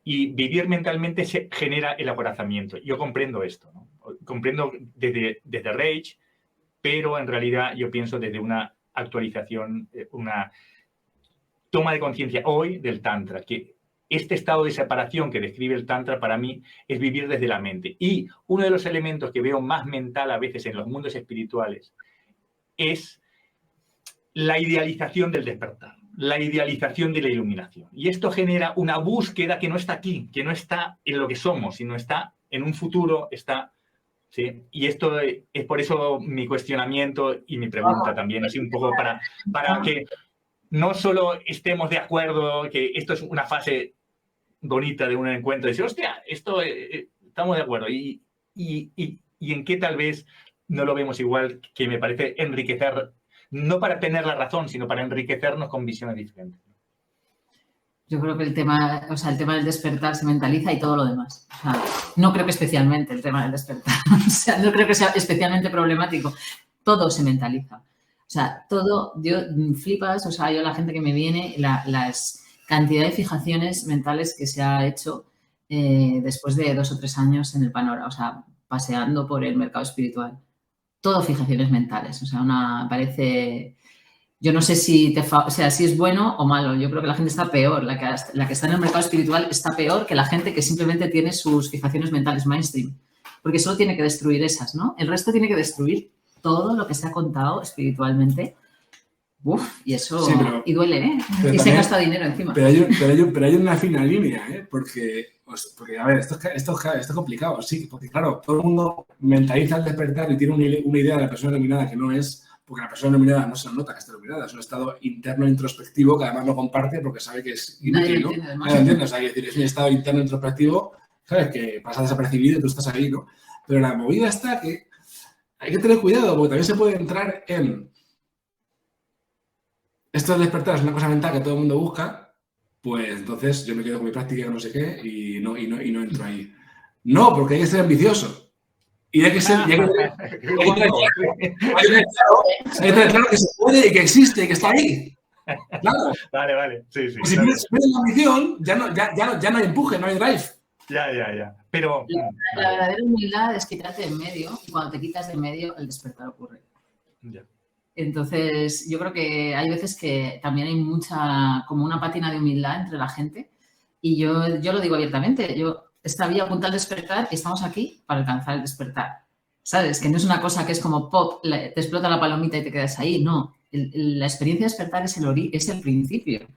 Y vivir mentalmente se genera el acorazamiento. Yo comprendo esto, ¿no? Comprendo desde Rage, pero en realidad yo pienso desde una actualización, una toma de conciencia hoy del Tantra, que este estado de separación que describe el Tantra para mí es vivir desde la mente. Y uno de los elementos que veo más mental a veces en los mundos espirituales es la idealización del despertar, la idealización de la iluminación. Y esto genera una búsqueda que no está aquí, que no está en lo que somos, sino está en un futuro, está... ¿sí? Y esto es por eso mi cuestionamiento y mi pregunta también, así un poco para que no solo estemos de acuerdo que esto es una fase bonita de un encuentro, decir, hostia, esto estamos de acuerdo. Y en qué tal vez no lo vemos igual, que me parece enriquecer, no para tener la razón, sino para enriquecernos con visiones diferentes. Yo creo que el tema del despertar se mentaliza y todo lo demás. O sea, no creo que especialmente el tema del despertar, o sea, no creo que sea especialmente problemático. Todo se mentaliza. O sea, todo, flipas, o sea, yo la gente que me viene, las cantidad de fijaciones mentales que se ha hecho después de 2 o 3 años en el panorama, o sea, paseando por el mercado espiritual. Todo fijaciones mentales, o sea, parece... Yo no sé si es bueno o malo. Yo creo que la gente está peor. La que está en el mercado espiritual está peor que la gente que simplemente tiene sus fijaciones mentales mainstream. Porque solo tiene que destruir esas, ¿no? El resto tiene que destruir todo lo que se ha contado espiritualmente. Uf, y eso... Sí, y duele, ¿eh? Y se gasta dinero encima. Pero hay una fina línea, ¿eh? Porque a ver, esto es complicado, sí. Porque, claro, todo el mundo mentaliza al despertar y tiene una idea de la persona iluminada que no es... Porque la persona iluminada no se nota que está iluminada, es un estado interno introspectivo que además no comparte porque sabe que es inútil, ¿no? Nadie entiende, o sea, es un estado interno introspectivo, ¿sabes? Que pasa desapercibido y tú estás ahí, ¿no? Pero la movida está que hay que tener cuidado porque también se puede entrar en... Esto del despertar es una cosa mental que todo el mundo busca, pues entonces yo me quedo con mi práctica no sé qué y no entro ahí. No, porque hay que ser ambicioso. Y hay que ser... hay que tener claro que se puede y que existe y que está ahí. Claro. Vale. Sí. Si pierdes la ambición, ya no hay empuje, no hay drive. Ya. Pero... La verdadera humildad es quitarte de en medio y cuando te quitas de en medio, el despertar ocurre. Ya. Entonces, yo creo que hay veces que también hay como una pátina de humildad entre la gente y yo lo digo abiertamente, esta vía apunta al despertar y estamos aquí para alcanzar el despertar, ¿sabes? Que no es una cosa que es como pop, te explota la palomita y te quedas ahí, no. La experiencia de despertar es el principio,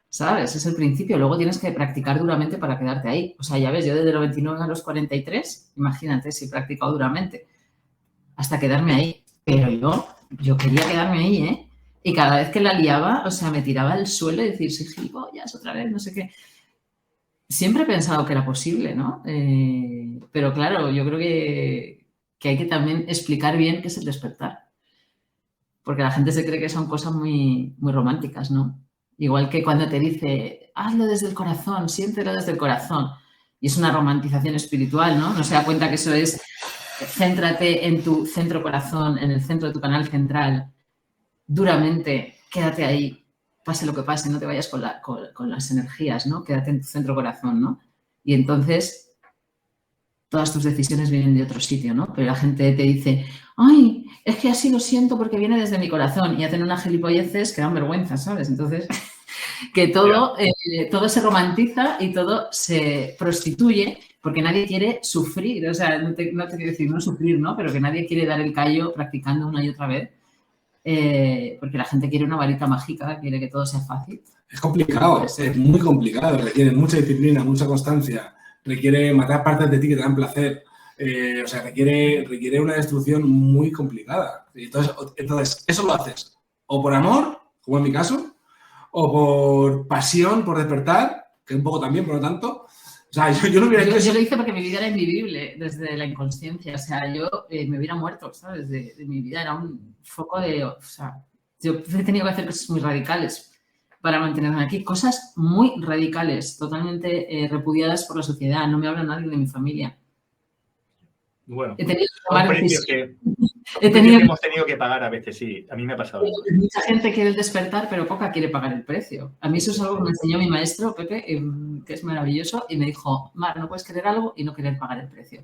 ¿sabes? Es el principio, luego tienes que practicar duramente para quedarte ahí. O sea, ya ves, yo desde los 29 a los 43, imagínate si he practicado duramente hasta quedarme ahí, pero yo quería quedarme ahí, ¿eh? Y cada vez que la liaba, o sea, me tiraba al suelo y decir, sí, gilipollas, otra vez, no sé qué. Siempre he pensado que era posible, ¿no? Pero claro, yo creo que hay que también explicar bien qué es el despertar. Porque la gente se cree que son cosas muy, muy románticas, ¿no? Igual que cuando te dice, hazlo desde el corazón, siéntelo desde el corazón. Y es una romantización espiritual, ¿no? No se da cuenta que eso es, céntrate en tu centro corazón, en el centro de tu canal central, duramente, quédate ahí, pase lo que pase, no te vayas con las energías, ¿no? Quédate en tu centro corazón, ¿no? Y entonces todas tus decisiones vienen de otro sitio, ¿no? Pero la gente te dice, ay, es que así lo siento porque viene desde mi corazón y hacen unas gilipolleces que dan vergüenza, ¿sabes? Entonces, que todo se romantiza y todo se prostituye porque nadie quiere sufrir, o sea, no te quiero decir no sufrir, ¿no? Pero que nadie quiere dar el callo practicando una y otra vez porque la gente quiere una varita mágica, quiere que todo sea fácil. Es complicado, es muy complicado, requiere mucha disciplina, mucha constancia. Requiere matar partes de ti que te dan placer. O sea, requiere una destrucción muy complicada. Entonces, eso lo haces o por amor, como en mi caso, o por pasión, por despertar, que un poco también, pero no tanto. O sea, yo no hubiera hecho eso. Yo lo hice porque mi vida era invivible desde la inconsciencia. O sea, yo me hubiera muerto, ¿sabes? De mi vida era un foco de... O sea, yo he tenido que hacer cosas muy radicales para mantenerme aquí. Cosas muy radicales, totalmente repudiadas por la sociedad. No me habla nadie de mi familia. Bueno, he tenido precios que hemos tenido que pagar a veces, sí. A mí me ha pasado. Mucha gente quiere el despertar, pero poca quiere pagar el precio. A mí eso es algo que me enseñó mi maestro, Pepe, que es maravilloso, y me dijo, Mar, no puedes querer algo y no querer pagar el precio.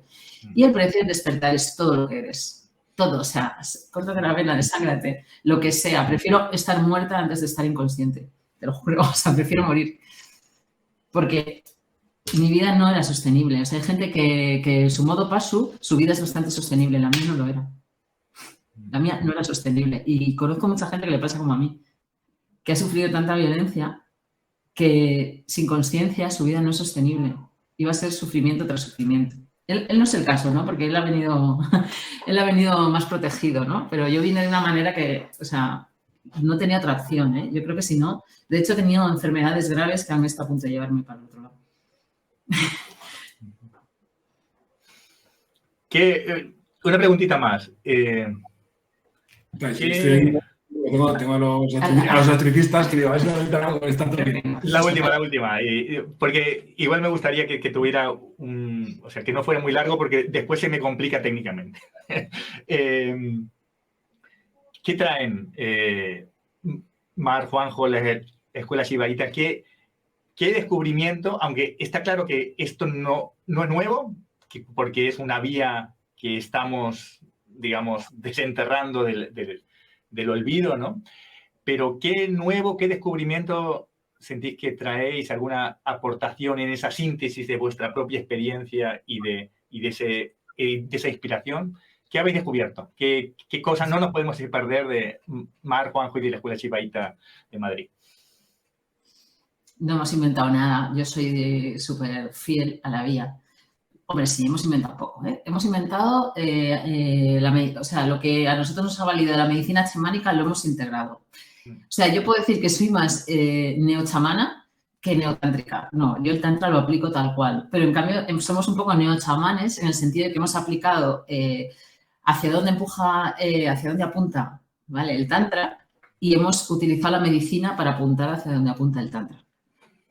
Y el precio del despertar es todo lo que eres. Todo, o sea, córtate la vena, desángrate, lo que sea. Prefiero estar muerta antes de estar inconsciente. Te lo juro, o sea, prefiero morir. Porque mi vida no era sostenible. O sea, hay gente que su modo paso, su vida es bastante sostenible. La mía no lo era. La mía no era sostenible. Y conozco mucha gente que le pasa como a mí, que ha sufrido tanta violencia que sin conciencia su vida no es sostenible. Iba a ser sufrimiento tras sufrimiento. Él no es el caso, ¿no? Porque él ha venido más protegido, ¿no? Pero yo vine de una manera que, o sea, no tenía otra opción, ¿eh? Yo creo que si no... De hecho, he tenido enfermedades graves que han estado a punto de llevarme para el otro lado. Una preguntita más. Tengo a los electricistas que digo, a ver si La última. Porque igual me gustaría que tuviera o sea, que no fuera muy largo porque después se me complica técnicamente. ¿Qué traen Mar, Juanjo, la Escuela Shivaíta? ¿Qué descubrimiento? Aunque está claro que esto no es nuevo, porque es una vía que estamos, digamos, desenterrando del olvido, ¿no? Pero ¿qué nuevo, qué descubrimiento sentís que traéis? ¿Alguna aportación en esa síntesis de vuestra propia experiencia y de esa inspiración? ¿Qué habéis descubierto? ¿Qué cosas no nos podemos perder de Mar, Juanjo y de la Escuela Shivaíta de Madrid? No hemos inventado nada. Yo soy súper fiel a la vía. Hombre, sí, hemos inventado poco, ¿eh? Hemos inventado, o sea, lo que a nosotros nos ha valido de la medicina chamánica lo hemos integrado. O sea, yo puedo decir que soy más neochamana que neotántrica. No, yo el tantra lo aplico tal cual. Pero en cambio somos un poco neochamanes en el sentido de que hemos aplicado hacia dónde empuja, hacia dónde apunta, ¿vale? El Tantra, y hemos utilizado la medicina para apuntar hacia dónde apunta el Tantra.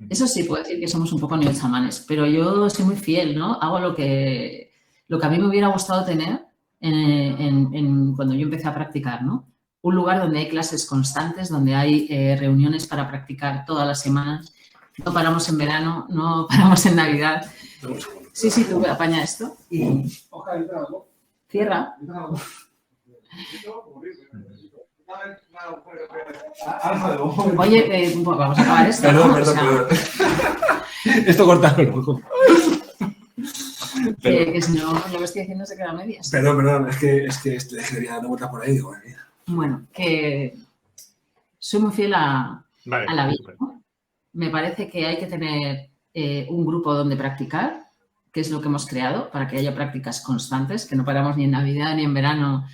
Eso sí, puedo decir que somos un poco neochamanes, pero yo soy muy fiel, ¿no? Hago lo que a mí me hubiera gustado tener cuando yo empecé a practicar, ¿no? Un lugar donde hay clases constantes, donde hay reuniones para practicar todas las semanas. No paramos en verano, no paramos en Navidad. Sí, tú apaña esto y cierra. Oye, vamos a acabar esto. Perdón. Esto cortado. Que si no, lo que estoy diciendo se queda a medias. Perdón, es que debería dar una vuelta por ahí. Digo, bueno, que soy muy fiel a la vida, ¿no? Me parece que hay que tener un grupo donde practicar, que es lo que hemos creado, para que haya prácticas constantes, que no paramos ni en Navidad ni en verano.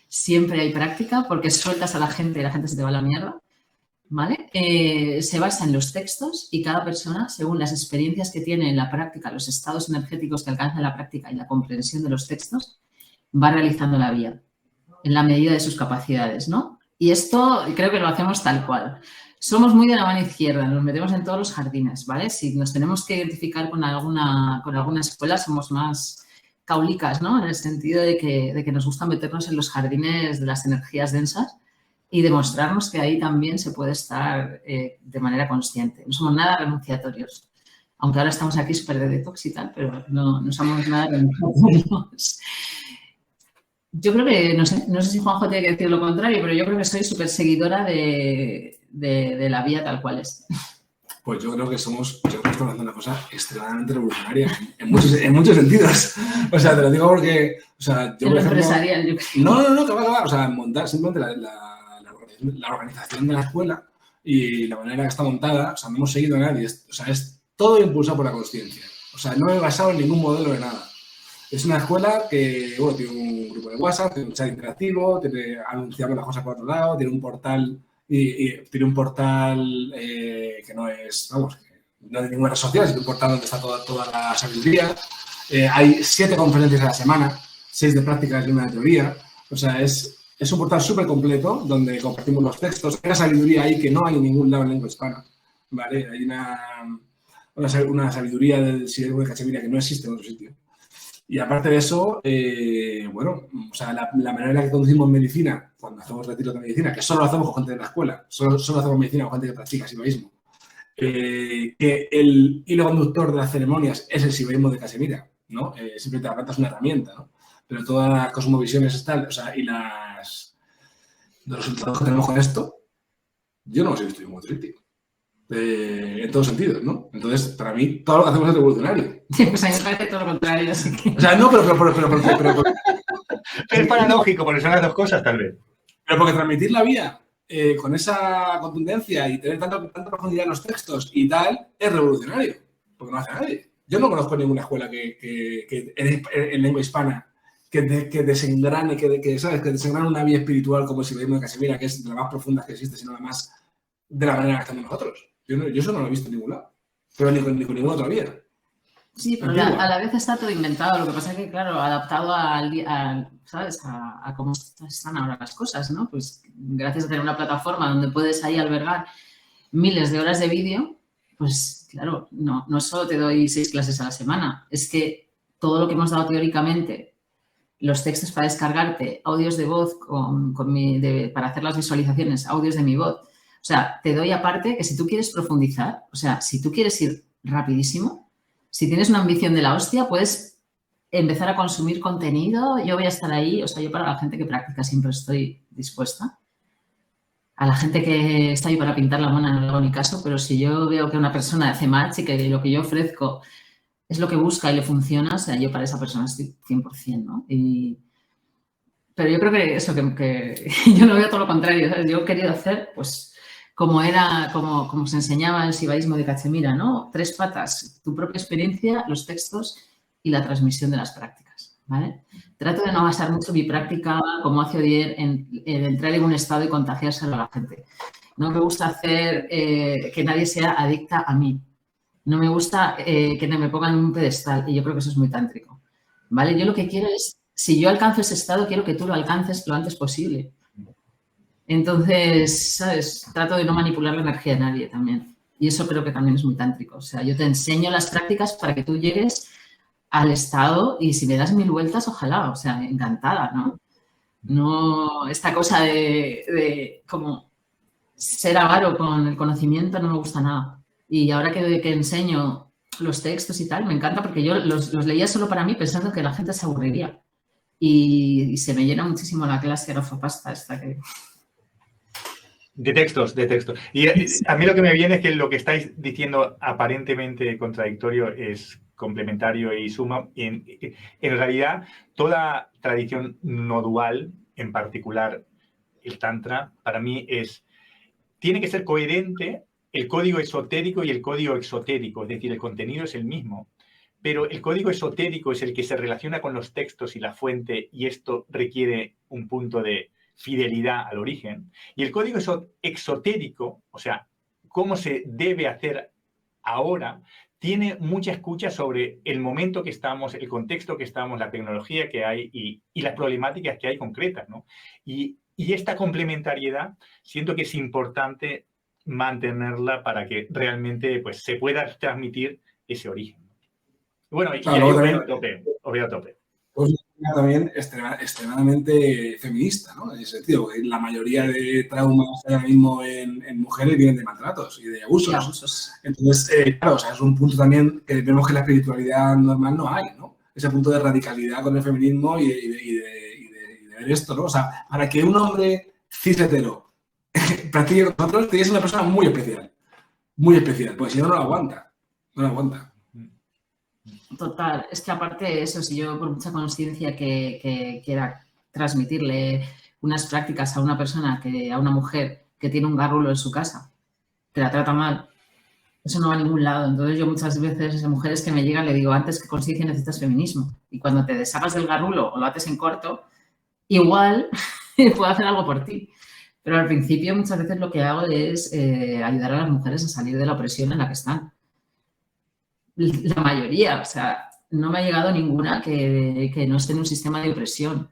Siempre hay práctica porque sueltas a la gente y la gente se te va a la mierda, ¿vale? Se basa en los textos y cada persona, según las experiencias que tiene en la práctica, los estados energéticos que alcanza en la práctica y la comprensión de los textos, va realizando la vía en la medida de sus capacidades, ¿no? Y esto creo que lo hacemos tal cual. Somos muy de la mano izquierda, nos metemos en todos los jardines, ¿vale? Si nos tenemos que identificar con alguna escuela, somos más caulicas, ¿no? En el sentido de que nos gusta meternos en los jardines de las energías densas y demostrarnos que ahí también se puede estar de manera consciente. No somos nada renunciatorios. Aunque ahora estamos aquí súper de detox y tal, pero no somos nada renunciatorios. Yo creo que, no sé si Juanjo tiene que decir lo contrario, pero yo creo que soy súper seguidora de la vía tal cual es. Pues yo creo que estamos haciendo una cosa extremadamente revolucionaria en muchos sentidos. O sea, te lo digo porque, o sea, yo por ejemplo, empresarial, yo creo. No, que va. O sea, montar simplemente la organización de la escuela y la manera que está montada, o sea, no hemos seguido a nadie. O sea, es todo impulsado por la consciencia. O sea, no he basado en ningún modelo de nada. Es una escuela que, bueno, tiene un grupo de WhatsApp, tiene un chat interactivo, anunciamos las cosas por otro lado, tiene un portal y tiene un portal que no es, vamos, no de ninguna red social, sino un portal donde está toda la sabiduría. Hay 7 conferencias a la semana, 6 de prácticas y una de teoría. O sea, es un portal súper completo donde compartimos los textos. Hay una sabiduría ahí que no hay en ningún lado en lengua hispana, ¿vale? Hay una sabiduría del silencio de Cachemira que no existe en otro sitio. Y aparte de eso, bueno, o sea, la manera en la que conducimos medicina, cuando hacemos retiros de medicina, que solo lo hacemos con gente de la escuela, solo hacemos medicina con gente que practica sibaísmo, que el hilo conductor de las ceremonias es el sibaísmo de Cachemira, ¿no? Simplemente la planta es una herramienta, ¿no? Pero todas las cosmovisiones tal, o sea, y los resultados que tenemos con esto, yo no los he visto en ningún otro sitio. En todos sentidos, ¿no? Entonces, para mí, todo lo que hacemos es revolucionario. Sí, pues a mí me parece todo lo contrario, así que... O sea, no, pero es paradójico, porque son las dos cosas, tal vez. Pero porque transmitir la vía con esa contundencia y tener tanta profundidad en los textos y tal, es revolucionario. Porque no hace nadie. Yo no conozco ninguna escuela que en lengua hispana que desengrane, ¿sabes? Que desengrane una vía espiritual como el sibaísmo de Cachemira, que es de las más profundas que existe, sino la más de la manera que hacemos nosotros. Yo eso no lo he visto en ningún lado, pero ni con ninguna otra vía. Sí, pero a la vez está todo inventado. Lo que pasa es que, claro, adaptado ¿sabes? A cómo están ahora las cosas, ¿no? Pues gracias a tener una plataforma donde puedes ahí albergar miles de horas de vídeo, pues claro, no solo te doy 6 clases a la semana, es que todo lo que hemos dado teóricamente, los textos para descargarte, audios de voz para hacer las visualizaciones, audios de mi voz. O sea, te doy aparte que si tú quieres profundizar, o sea, si tú quieres ir rapidísimo, si tienes una ambición de la hostia, puedes empezar a consumir contenido. Yo voy a estar ahí, o sea, yo para la gente que practica siempre estoy dispuesta. A la gente que está ahí para pintar la mona no le hago ni caso, pero si yo veo que una persona hace match y que lo que yo ofrezco es lo que busca y le funciona, o sea, yo para esa persona estoy 100%, ¿no? Pero yo creo que eso, que yo no veo todo lo contrario, ¿sabes? Yo he querido hacer, pues, como se enseñaba el sibaísmo de Cachemira, ¿no? 3 patas, tu propia experiencia, los textos y la transmisión de las prácticas, ¿vale? Trato de no basar mucho mi práctica, como hace Odier, en entrar en un estado y contagiárselo a la gente. No me gusta hacer que nadie sea adicta a mí. No me gusta que me pongan en un pedestal y yo creo que eso es muy tántrico, ¿vale? Yo lo que quiero es si yo alcanzo ese estado, quiero que tú lo alcances lo antes posible. Entonces, ¿sabes? Trato de no manipular la energía de nadie también. Y eso creo que también es muy tántrico. O sea, yo te enseño las prácticas para que tú llegues al estado y si me das 1000 vueltas, ojalá, o sea, encantada, ¿no? No, esta cosa de como ser avaro con el conocimiento no me gusta nada. Y ahora que enseño los textos y tal, me encanta porque yo los leía solo para mí pensando que la gente se aburriría. Y se me llena muchísimo la clase grafopasta esta que... De textos. Y a mí lo que me viene es que lo que estáis diciendo aparentemente contradictorio es complementario y suma. En realidad, toda tradición no dual, en particular el Tantra, para mí tiene que ser coherente el código esotérico y el código exotérico, es decir, el contenido es el mismo, pero el código esotérico es el que se relaciona con los textos y la fuente y esto requiere un punto de fidelidad al origen. Y el código exotérico, o sea, cómo se debe hacer ahora, tiene mucha escucha sobre el momento que estamos, el contexto que estamos, la tecnología que hay y las problemáticas que hay concretas, ¿no? Y esta complementariedad siento que es importante mantenerla para que realmente pues, se pueda transmitir ese origen. Bueno, y claro, os veo a tope. Pues también extremadamente feminista, ¿no? En ese sentido, porque la mayoría de traumas ahora mismo en mujeres vienen de maltratos y de abusos. Entonces, claro, o sea, es un punto también que vemos que en la espiritualidad normal no hay, ¿no? Ese punto de radicalidad con el feminismo y de ver esto, ¿no? O sea, para que un hombre cis hetero practique con nosotros, tiene que ser una persona muy especial, porque si no, no lo aguanta. Total, es que aparte de eso, si yo por mucha conciencia que quiera transmitirle unas prácticas a una persona, a una mujer que tiene un garrulo en su casa, que la trata mal, eso no va a ningún lado. Entonces yo muchas veces a mujeres que me llegan le digo, antes que conciencia necesitas feminismo. Y cuando te deshagas del garrulo o lo haces en corto, igual puedo hacer algo por ti. Pero al principio muchas veces lo que hago es ayudar a las mujeres a salir de la opresión en la que están. La mayoría, o sea, no me ha llegado ninguna que no esté en un sistema de opresión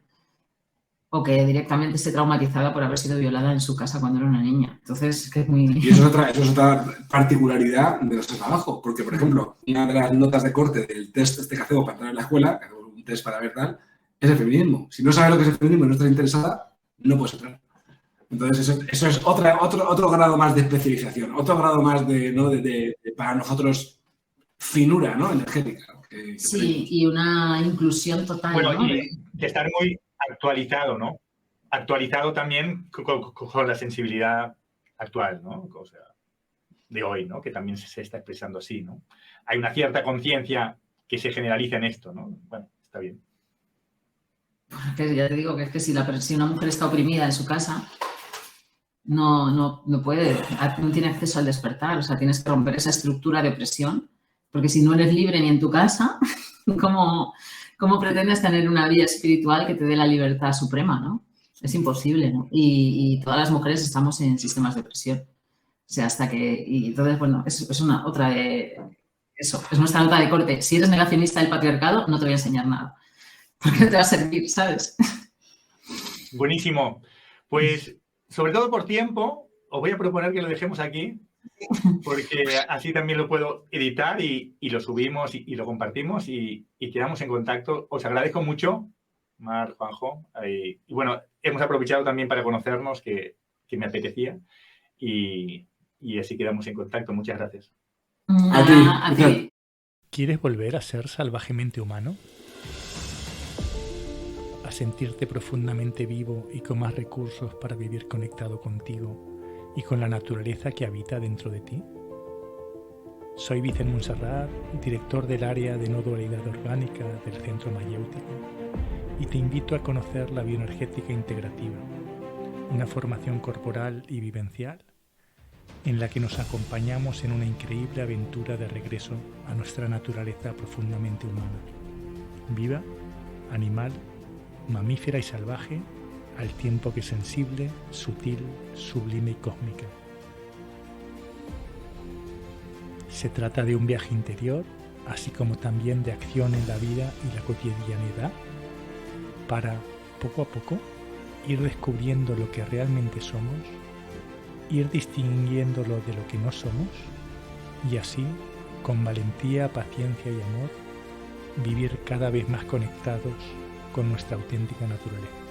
o que directamente esté traumatizada por haber sido violada en su casa cuando era una niña. Entonces, es que es muy... Y eso es otra particularidad de nuestro trabajo, porque, por ejemplo, una de las notas de corte del test que hacemos para entrar en la escuela, que hacemos un test para ver tal, es el feminismo. Si no sabes lo que es el feminismo y no estás interesada, no puedes entrar. Entonces, eso es otro grado más de especialización, otro grado más de para nosotros, finura, ¿no? Energética. Sí, y una inclusión total, bueno, ¿no? Y de estar muy actualizado, ¿no? Actualizado también con la sensibilidad actual, ¿no? O sea, de hoy, ¿no? Que también se está expresando así, ¿no? Hay una cierta conciencia que se generaliza en esto, ¿no? Bueno, está bien. Porque ya te digo que es que si una mujer está oprimida en su casa, no puede, no tiene acceso al despertar, o sea, tienes que romper esa estructura de opresión. Porque si no eres libre ni en tu casa, ¿cómo pretendes tener una vida espiritual que te dé la libertad suprema, ¿no? Es imposible, ¿no? Y todas las mujeres estamos en sistemas de opresión. O sea, hasta que... Y entonces, bueno, es una otra de... Eso, es nuestra nota de corte. Si eres negacionista del patriarcado, no te voy a enseñar nada. Porque no te va a servir, ¿sabes? Buenísimo. Pues, sobre todo por tiempo, os voy a proponer que lo dejemos aquí. Porque así también lo puedo editar y lo subimos y lo compartimos y quedamos en contacto. Os agradezco mucho, Mar, Juanjo. Y bueno, hemos aprovechado también para conocernos, que me apetecía. Y así quedamos en contacto. Muchas gracias. A ti. ¿Quieres volver a ser salvajemente humano? ¿A sentirte profundamente vivo y con más recursos para vivir conectado contigo y con la naturaleza que habita dentro de ti? Soy Vicent Montserrat, director del área de no dualidad orgánica del Centro Mayéutico, y te invito a conocer la bioenergética integrativa, una formación corporal y vivencial en la que nos acompañamos en una increíble aventura de regreso a nuestra naturaleza profundamente humana, viva, animal, mamífera y salvaje, al tiempo que sensible, sutil, sublime y cósmica. Se trata de un viaje interior, así como también de acción en la vida y la cotidianidad, para, poco a poco, ir descubriendo lo que realmente somos, ir distinguiéndolo de lo que no somos y así, con valentía, paciencia y amor, vivir cada vez más conectados con nuestra auténtica naturaleza.